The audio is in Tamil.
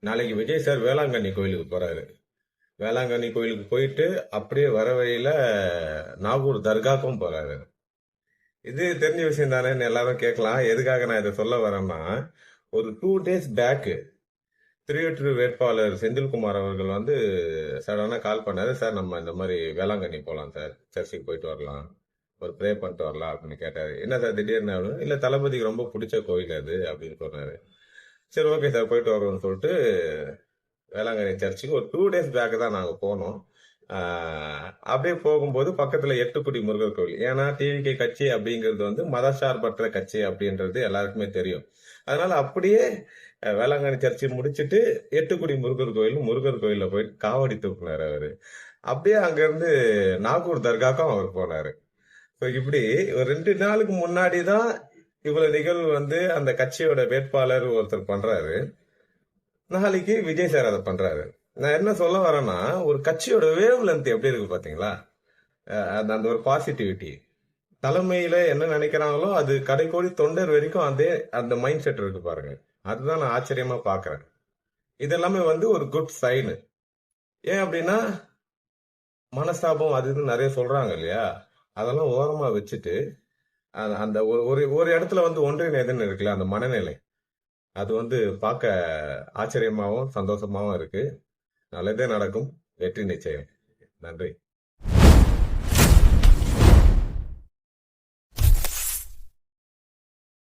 நாளைக்கு விஜய் சார் வேளாங்கண்ணி கோயிலுக்கு போறாரு. வேளாங்கண்ணி கோயிலுக்கு போயிட்டு அப்படியே வர வழியில நாகூர் தர்காக்கும் போறாரு. இது தெரிஞ்ச விஷயம் தானேன்னு எல்லாரும் கேட்கலாம். எதுக்காக நான் இதை சொல்ல வரேன்னா, ஒரு 2 days பேக்கு திரையுற்று வேட்பாளர் செந்தில்குமார் அவர்கள் வந்து சடனா கால் பண்ணாரு. சார் நம்ம இந்த மாதிரி வேளாங்கண்ணி போகலாம் சார், சர்ச்சுக்கு போயிட்டு வரலாம், ஒரு ப்ரே பண்ணிட்டு வரலாம் அப்படின்னு கேட்டாரு. என்ன சார் திடீர்னு? இல்ல தளபதிக்கு ரொம்ப பிடிச்ச கோயில் அது அப்படின்னு சொன்னாரு. சரி ஓகே சார் போயிட்டு வரோம்னு சொல்லிட்டு வேளாங்கண்ணி சர்ச்சுக்கு ஒரு 2 days பேக் தான் நாங்கள் போனோம். அப்படியே போகும்போது பக்கத்தில் எட்டுக்குடி முருகர் கோவில். ஏன்னா டிவிகே கட்சி அப்படிங்கிறது வந்து மதசார்பற்ற கட்சி அப்படின்றது எல்லாருக்குமே தெரியும். அதனால அப்படியே வேளாங்கண்ணி சர்ச்சை முடிச்சுட்டு எட்டுக்குடி முருகர் கோயிலில் போயிட்டு காவடி தூக்குனாரு அவரு. அப்படியே அங்கிருந்து நாகூர் தர்காக்கும் அவர் போனாரு. ஸோ இப்படி ஒரு 2 நாளுக்கு முன்னாடி தான் இவ்வளவு நிகழ்வு வந்து அந்த கட்சியோட வேட்பாளர் ஒருத்தர் பண்றாரு. நாளைக்கு விஜய் சார் அதை பண்றாரு. நான் என்ன சொல்ல வரேன்னா, ஒரு கட்சியோட வேவ் லென்த் எப்படி இருக்கு பாத்தீங்களா? அந்த ஒரு பாசிட்டிவிட்டி, தலைமையில என்ன நினைக்கிறாங்களோ அது கடைக்கோடி தொண்டர் வரைக்கும் அதே அந்த மைண்ட் செட் இருக்கு பாருங்க. அதுதான் நான் ஆச்சரியமா பாக்குறேன். இதெல்லாமே வந்து ஒரு குட் சைனு. ஏன் அப்படின்னா, மனஸ்தாபம் அது இதுன்னு நிறைய சொல்றாங்க இல்லையா? அதெல்லாம் ஓரமா வச்சுட்டு அந்த ஒரு ஒரு இடத்துல வந்து ஒன்றிணைதுன்னு இருக்குல்ல, அந்த மனநிலை, அது வந்து பார்க்க ஆச்சரியமாவும் சந்தோஷமாவும் இருக்கு. நல்லதே நடக்கும். வெற்றி நிச்சயம். நன்றி.